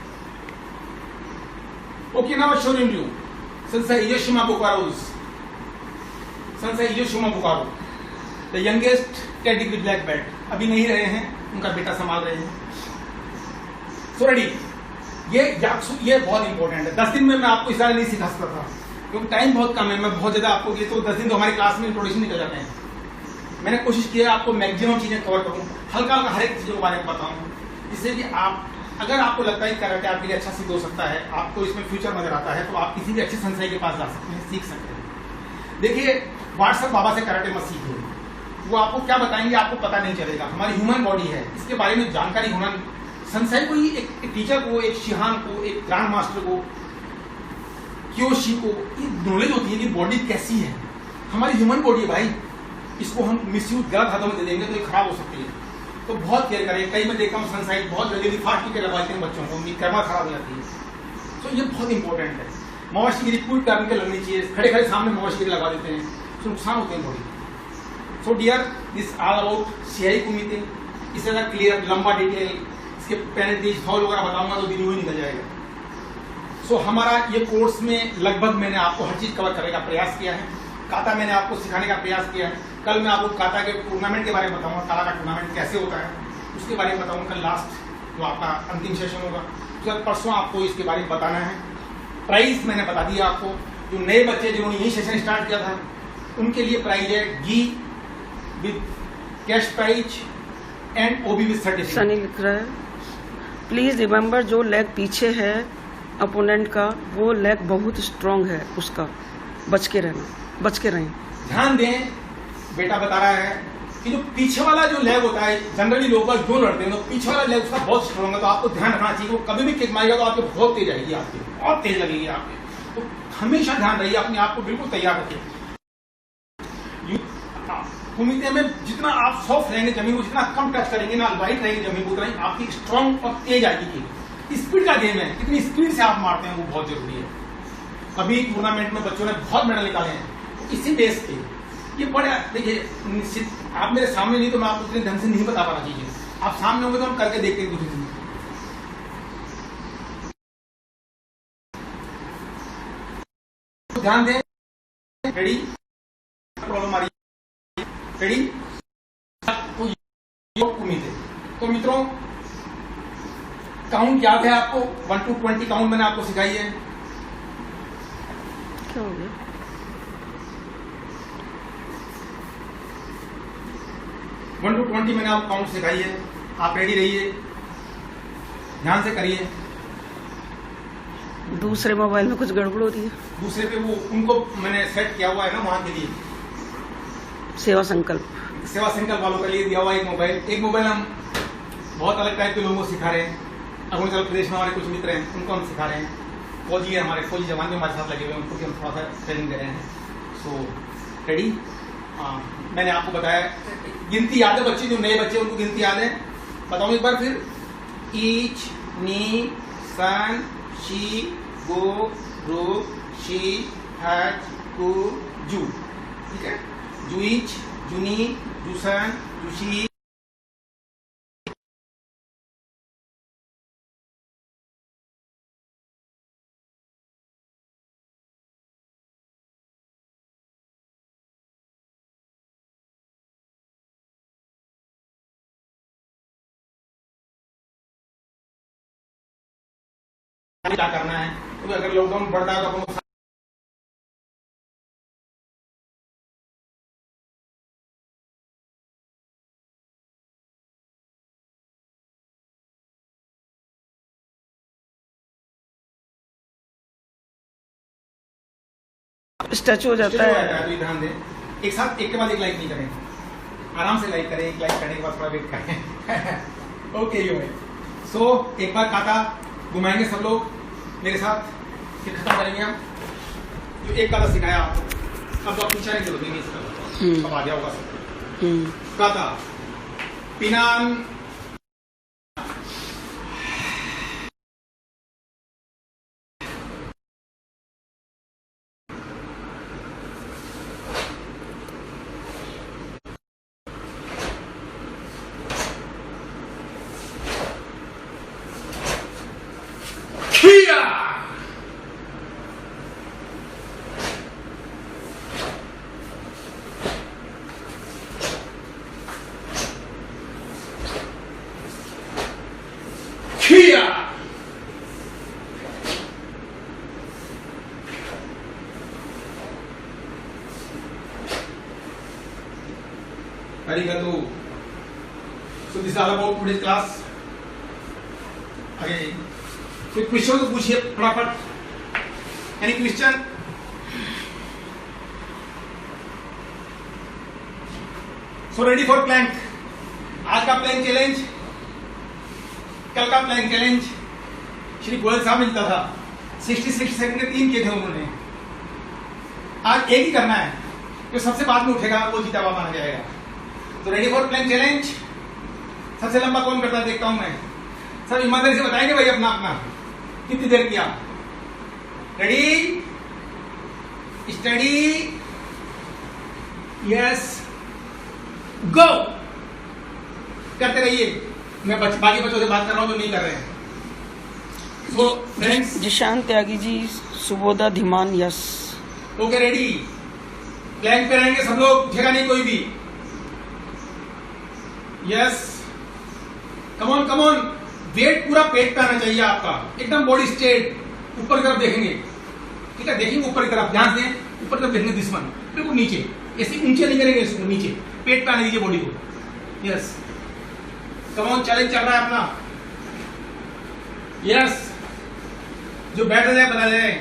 Okinawa Shorin-ryu. Sensei Hiroshima Bukaro. Sensei Hiroshima Bukaro. The youngest category black belt. अभी नहीं रहे हैं, उनका बेटा संभाल रहे हैं। So ready. ये बहुत इंपॉर्टेंट है। 10 दिन में मैं आपको इस तरह नहीं सिखा सकता था, क्योंकि टाइम बहुत कम है। मैं बहुत ज्यादा आपको, ये तो 10 दिन तो हमारी क्लास में इंट्रोडक्शन निकल जाते हैं। मैंने कोशिश की है आपको मैक्सिमम चीजें कवर करूं, हल्का हल्का हर एक चीजों के बारे में बताऊं, जिससे कि आप, अगर आपको लगता है कि कराटे आपके लिए अच्छा सिद्ध हो सकता है, आपको इसमें फ्यूचर नजर आता है, तो आप किसी भी अच्छे संसाई के पास जा सकते हैं, सीख सकते हैं। देखिए, व्हाट्सएप बाबा से कराटे मत सीखिए, वो आपको क्या बताएंगे आपको पता नहीं चलेगा। हमारी ह्यूमन बॉडी है, इसके बारे में जानकारी होना, संसाई को ही, एक टीचर को, एक शिहान को, एक ग्रांड मास्टर को, क्योशी को ये नॉलेज होती है कि बॉडी कैसी है। हमारी ह्यूमन बॉडी है भाई, इसको हम मिसयूज गलत हाथों में दे देंगे तो ये खराब हो सकती है। तो बहुत केयर करें। कई मैं देखता हूँ संसाई बहुत जल्दी फास्ट टीके लगवाते हैं बच्चों को, उनकी कर्मा खराब हो जाती है। तो ये बहुत इंपॉर्टेंट है। मवाशीगिरी पूरी टर्न के लगनी चाहिए, खड़े खड़े सामने मवाशीगिरी लगा देते हैं तो नुकसान होते हैं body. So dear, this all about shiai kumite. इससे ज्यादा क्लियर लंबा डिटेल, इसके पेनल्टीज फॉल वगैरह बताऊंगा तो वीडियो ही निकल जाएगा। सो हमारा ये कोर्स में लगभग मैंने आपको हर चीज कवर करने का प्रयास किया है। काता मैंने आपको सिखाने का प्रयास किया है। कल मैं आपको काता के टूर्नामेंट के बारे में बताऊंगा, काता का टूर्नामेंट कैसे होता है उसके बारे में बताऊंगा। कल लास्ट जो आपका अंतिम सेशन होगा, तो परसों आपको इसके बारे में बताना है। प्राइस मैंने बता दिया आपको। जो नए बच्चे जिन्होंने यही सेशन स्टार्ट किया था, उनके लिए प्राइज है गी विद कैश प्राइज एंड ओबी विद सर्टिफिकेट। सनी लिख रहा है, प्लीज रिमेम्बर जो लेग पीछे है अपोनेंट का, वो लेग बहुत स्ट्रांग है, उसका बच के रहें। ध्यान दें, बेटा बता रहा है कि जो पीछे वाला जो लेग होता है, जनरली लोग जो लड़ते हैं तो पीछे वाला लेग उसका बहुत स्ट्रांग है, तो आपको ध्यान रखना चाहिए। वो कभी भी किक मारेगा तो आपको बहुत तेज आएगी, आपकी बहुत तेज लगेगी आपके। तो हमेशा ध्यान रहिए, अपने आप को बिल्कुल तैयार रखिए। कुमिते में जितना आप सॉफ्ट रहेंगे जमीन को, जितना कम टच करेंगे ना, लाइट रहेंगे जमीन को, उतना ही आपकी स्ट्रांग और तेज आएगी। स्पीड का गेम है, कितनी स्पीड से आप मारते हैं वो बहुत जरूरी है। अभी टूर्नामेंट में बच्चों ने बहुत मेडल निकाले हैं इसी बेस पे। ये बड़ा, देखिए निश्चित आप मेरे सामने नहीं तो मैं आपको उतने ढंग से नहीं बता पा रहा चीजें। आप सामने होंगे तो हम करके देखते हैं दूसरी चीज। ध्यान दें, रेडी, प्रॉब्लम आ रही है, रेडी। तो मित्रों, काउंट याद है आपको? 1 to 20 काउंट मैंने आपको सिखाई है। क्या हो गया? 1 to 20 मैंने आपको काउंट सिखाई है। आप रेडी रहिए, ध्यान से करिए। दूसरे मोबाइल में कुछ गड़बड़ हो रही है। दूसरे पे वो उनको मैंने सेट किया हुआ है ना वहां के लिए, सेवा संकल्प वालों के लिए दिया हुआ एक मोबाइल हम बहुत अलग टाइप के लोगों को सिखा रहे हैं। अरुणाचल प्रदेश में हमारे कुछ मित्र हैं, उनको हम सिखा रहे हैं। फौजी है, हमारे फौजी जवान भी हमारे साथ लगे हुए हैं, उनको भी हम थोड़ा सा ट्रेनिंग दे रहे हैं। So ready. मैंने आपको बताया, गिनती याद है बच्चे, जो नए बच्चे उनको गिनती याद है। बताओ एक बार फिर। ईच, नी, सन, शी, गो, रो, शी, हैज, कू, जू। ठीक है, जूइच, जूनी, जूसन, जूशी। क्या करना है, तो अगर लॉकडाउन बढ़ता है तो अपन स्टैचू हो जाता है। तो ध्यान दें, एक साथ एक के बाद एक लाइक नहीं करें, आराम से लाइक करें। एक लाइक करने के बाद थोड़ा वेट करें। ओके यो है। सो एक बार काका घुमाएंगे सब लोग मेरे साथ, फिर खत्म करेंगे हम। जो एक काका सिखाया आपको, अब तो आप पूछा नहीं जरूरत नहीं सिखा, अब आ गया होगा सब। काका पिनान किया। Arigato. So this is all about today's class. Okay. कोई क्वेश्चन तो पूछिए फटाफट। Any question? So ready for plank. आज का प्लैंक चैलेंज, कल का प्लैंक चैलेंज श्री गोयल साहब मिलता था, 66 सेकंड में 3 किए थे उन्होंने। आज एक ही करना है, जो सबसे बाद में उठेगा वो जीता हुआ माना जाएगा। तो रेडी फॉर प्लैंक चैलेंज। सबसे लंबा कौन करता है देखता हूं मैं। सब ईमानदारी से बताएंगे भाई अपना अपना कितनी देर किया। रेडी, स्टडी, यस, गो। करते रहिए। मैं बाकी बच्चों से बात कर रहा हूं जो नहीं कर रहे हैं। So friends, Zeeshan Tyagi ji, Subodha Dhiman, yes. Okay ready. Plank पे रहेंगे सब लोग, उठेगा नहीं कोई भी। Yes, come on come on. Weight पूरा पेट पे आना चाहिए आपका, एकदम बॉडी स्ट्रेट। ऊपर की तरफ देखेंगे, ठीक है, देखेंगे ऊपर की तरफ, ध्यान दें। ऊपर तरफ देखेंगे दुश्मन, बिल्कुल नीचे, ऐसे ऊंचे नहीं करेंगे, इसको नीचे पेट पे आने दीजिए बॉडी को। यस, कम ऑन, चैलेंज चल रहा है अपना। यस, जो बैठ रहे हैं बता रहे हैं।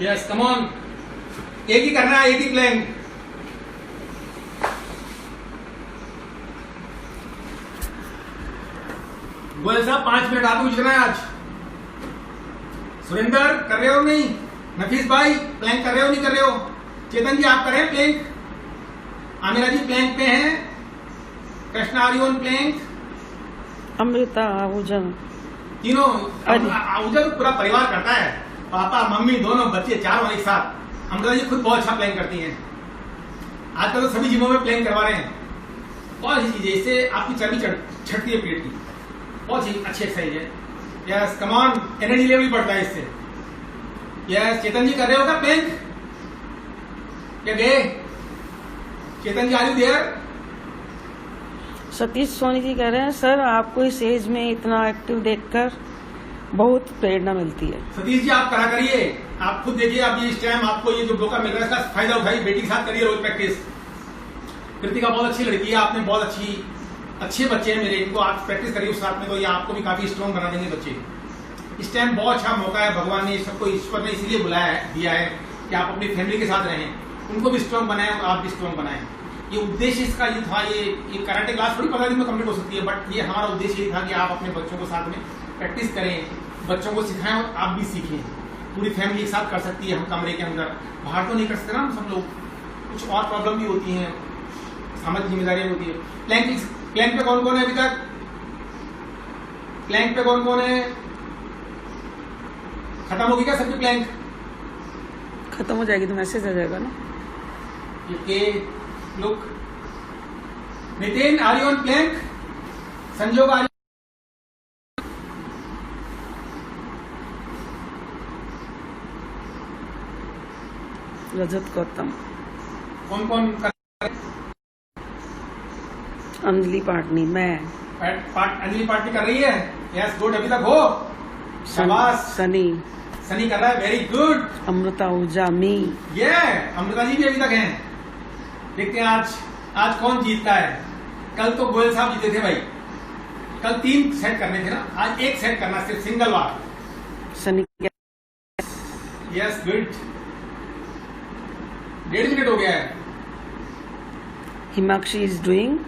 यस, कम ऑन, एक ही करना है, एक ही प्लैंक। गोयल साहब 5 मिनट आपको जितना है आज। सुरेंद्र कर रहे हो नहीं? नफीस भाई प्लैंक कर रहे हो नहीं कर रहे हो? चेतन जी आप कर रहे हैं प्लैंक? आमिरा जी प्लैंक पे हैं? कृष्णा आर्यन प्लैंक? अमृता आहूजा तीनों। आहूजा तो पूरा परिवार करता है, पापा मम्मी दोनों बच्चे चारों एक साथ। अमृता जी खुद बहुत अच्छा प्लैंक करती हैं। आजकल तो सभी जिमों में प्लैंक करवा रहे हैं। बहुत अच्छी चीज है, इससे आपकी चर्बी छटती है पेट की, बहुत ही अच्छी एक्सरसाइज है। Yes, come on, energy level बढ़ता है इससे। यस, चेतन जी कर रहे हो क्या प्लैंक? क्या गए Chetan ji? Are you there? Satish Soni ji कह रहे हैं सर आपको इस एज में इतना एक्टिव देखकर बहुत प्रेरणा मिलती है। सतीश जी आप करा करिए, आप खुद देखिए। आप इस टाइम आपको ये जो मौका मिल रहा है इसका फायदा उठाइए, बेटी के साथ करिए रोज प्रैक्टिस। कृतिका बहुत अच्छी लड़की है, आपने बहुत अच्छे बच्चे हैं मेरे, इनको आप प्रैक्टिस करिए उस साथ में, तो ये आपको भी काफी स्ट्रॉन्ग बना देंगे बच्चे। इस टाइम बहुत अच्छा मौका है, भगवान ने सबको, ईश्वर ने इसीलिए बुलाया है, दिया है कि आप अपनी फैमिली के साथ रहें, उनको भी स्ट्रॉन्ग बनाएं और आप भी स्ट्रॉन्ग बनाएं। ये उद्देश्य इसका ये था। ये कराटे क्लास थोड़ी 15 दिन में कंप्लीट हो सकती है, बट ये हमारा उद्देश्य ये था कि आप अपने बच्चों को साथ में प्रैक्टिस करें, बच्चों को सिखाएं और आप भी सीखें। पूरी फैमिली एक साथ कर सकती है, हम कमरे के अंदर, बाहर तो नहीं कर सकते ना हम सब लोग, कुछ और प्रॉब्लम भी होती हैं, हमारी जिम्मेदारी होती है। प्लैंक पे कौन कौन है अभी तक? प्लैंक पे कौन कौन है? खत्म होगी क्या सबकी प्लैंक? खत्म हो जाएगी तो मैसेज आ जाएगा ना। के look, Nitin are you on plank? Sanjog or Rajat Gautam, कौन कौन कर? अंजलि पाटनी, मैं, अंजलि पार्टी कर रही है। यस गुड, अभी तक हो। शाबाश। सनी कर रहा है, वेरी गुड। अमृता ऊर्जा, मी, ये अमृता जी भी अभी तक हैं। देखते हैं आज कौन जीतता है। कल तो गोयल साहब जीते थे भाई, कल 3 सेट करने थे ना, आज 1 सेट करना, सिर्फ सिंगल बार। सनी, यस गुड, 1.5 मिनट हो गया है। Himakshi is doing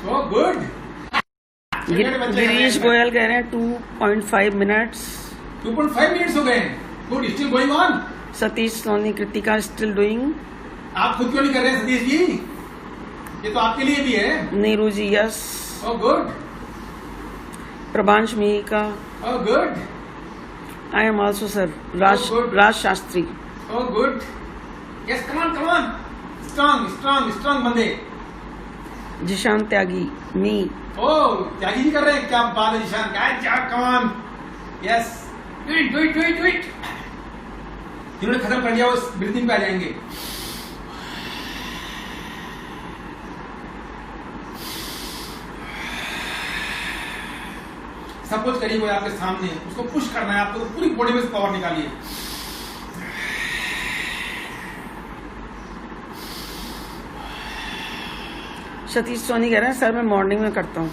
oh good. Girish Goyal कह रहे हैं 2.5 मिनट्स। 2.5 मिनट्स हो गए हैं। Good, still going on. Satish Soni, Kritika still doing. आप खुद क्यों नहीं कर रहे हैं सतीश जी? ये तो आपके लिए भी है। Neeru ji, yes. Oh good. Prabhansh Mihika, oh good. I am also sir. good. Raj Shastri, oh good. Yes come on, strong बंदे। जिशान त्यागी, मी, ओह त्यागी जी कर रहे हैं, क्या बात है जिशान, क्या come on. Yes do it. जिन्होंने खत्म कर दिया वो ब्रीथिंग पे आ जाएंगे। सब कुछ करिए, कोई आपके सामने, उसको पुश करना है आपको, तो पूरी बॉडी में पावर निकालिए। सतीश सोनी कह रहे हैं सर मैं मॉर्निंग में करता हूँ।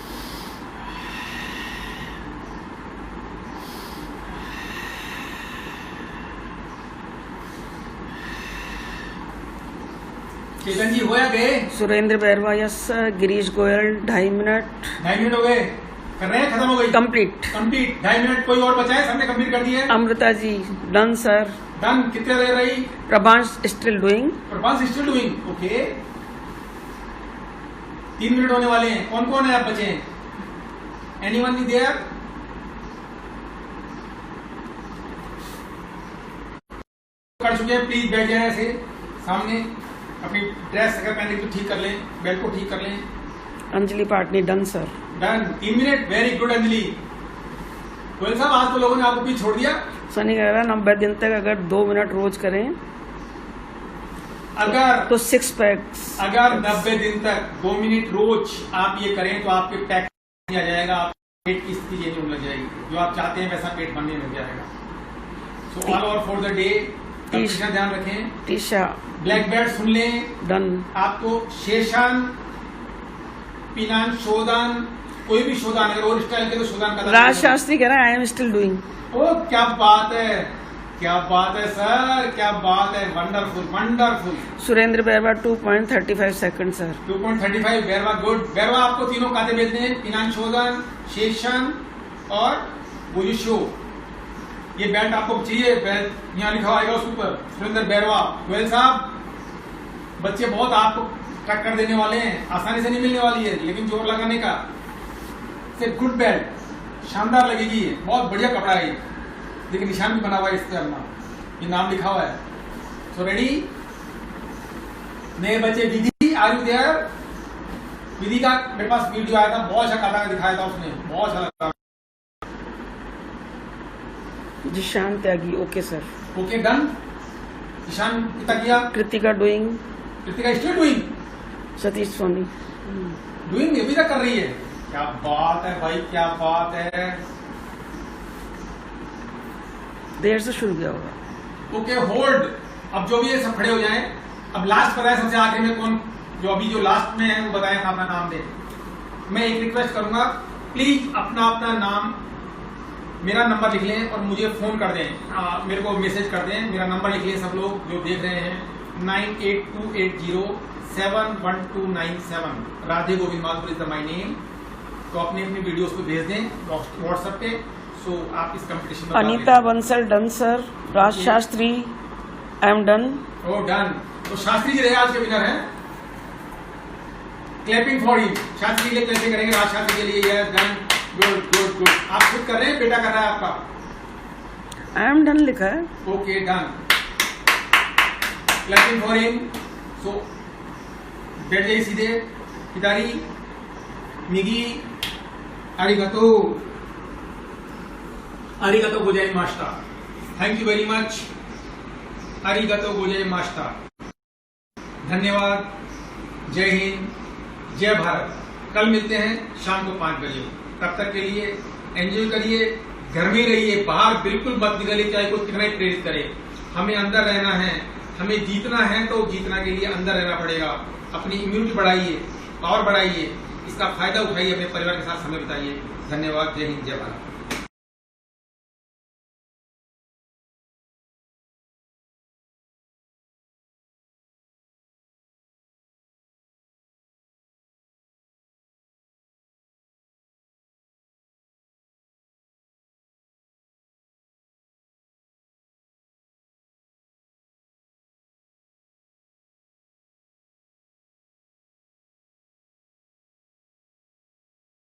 चेतन जी हो या गए? Surendra Bairwa, yes sir. Girish Goyal 2.5 minute. 2.5 minute हो गए, कर रहे हैं, खत्म हो गई, कंप्लीट। 2.5 मिनट। कोई और बचा है? सबने कंप्लीट कर दिया है। Amrita ji, done sir. Done. कितने देर रही? Prabhansh still doing. Prabhansh still doing, okay. 3 minute होने वाले हैं। कौन कौन है आप बचे? Anyone is there? कर चुके हैं, प्लीज बैठ जाए ऐसे सामने। अपनी ड्रेस अगर पहने तो ठीक कर लें, बेल्ट को ठीक कर लें। Anjali Patni, done sir. Done. 3 minute, very good Anjali. Goyal साहब आज तो लोगों ने आपको पीछे छोड़ दिया। सनी कह रहा है 90 दिन तक अगर 2 मिनट रोज करें अगर तो 6 पैक्स। अगर 90 दिन तक 2 मिनट रोज आप ये करें तो आपके पैक आ जाएगा, आप पेट की स्थिति चेंज होने लग जाएगी, जो आप चाहते हैं वैसा पेट बनने लग जाएगा। So all over for the day, ध्यान रखें। टीशा, ब्लैक बेल्ट सुन लें। डन। आपको शेषन, पिनान शोधन, कोई भी शोधन, अगर और स्टाइल के तो शोधन का। राज शास्त्री कह रहा है आई एम स्टिल डूइंग। ओ क्या बात है, क्या बात है सर, क्या बात है, wonderful wonderful. Surendra Bairwa 2.35 second sir. 2.35 Bairwa, good. Bairwa आपको तीनों खाते भेजने हैं, पिनान शोधन, शेषन और बुजुशो। ये बेल्ट आपको चाहिए, बेल्ट यहाँ लिखा आएगा उसके ऊपर, सुरेंद्र बैरवा। गोयल साहब बच्चे बहुत आपको टक्कर देने वाले हैं, आसानी से नहीं मिलने वाली है, लेकिन जोर लगाने का। गुड बेल्ट, शानदार लगेगी, ये बहुत बढ़िया कपड़ा है। देखिए निशान भी बना हुआ है इस पे अपना, ये नाम लिखा हुआ है। So ready? नए बच्चे, विधि आर यू देयर? विधि का मेरे पास वीडियो आया था, बहुत अच्छा कटा दिखाया था उसने, बहुत अच्छा लगा। Jishan Tyagi, okay sir. Okay done. Ishan कितना किया? Kritika doing. Kritika still doing. Satish Soni doing अभी तक कर रही है, क्या बात है भाई, क्या बात है। देर से शुरू किया होगा। Okay hold. अब जो भी है सब खड़े हो जाएं। अब लास्ट बताए सबसे आखिर में कौन, जो अभी जो लास्ट में है वो बताएं, अपना नाम दे। मैं एक रिक्वेस्ट करूंगा, प्लीज अपना अपना नाम, मेरा नंबर लिख लें और मुझे फोन कर दें, मेरे को मैसेज कर दें। मेरा नंबर लिख लें सब लोग जो देख रहे हैं, 9828071297। Radhe Govind Mathur is the my name. तो अपनी अपनी वीडियोस को भेज दें व्हाट्सएप पे। सो आप इस कंपटीशन में Anita Bansal, done sir. Raj Shastri, I am done. Oh done. तो शास्त्री जी रहे आज के विनर हैं। Clapping for him. शास्त्री के लिए कैसे करेंगे? राज शास्त्री के लिए yes done, good good good. आप खुद कर रहे हैं, बेटा कर रहा है आपका? आई एम डन लिखा है। Okay done. Clapping for him. So बैठ जाइए सीधे। हितारी मिगी आरिगातो, आरिगातो गोजाई मास्टर, थैंक यू वेरी मच, आरिगातो गोजाई मास्टर, धन्यवाद, जय हिंद, जय भारत। कल मिलते हैं शाम को 5 बजे। तब तक के लिए एंजॉय करिए, घर में रहिए, बाहर बिल्कुल मत निकलिए, चाहे कोई कितना ही प्रेरित करे। हमें अंदर रहना है, हमें जीतना है तो जीतना के लिए अंदर रहना पड़ेगा। अपनी इम्यूनिटी बढ़ाइए, पावर बढ़ाइए, इसका फायदा उठाइए, अपने परिवार के साथ समय बिताइए। धन्यवाद, जय हिंद, जय भारत।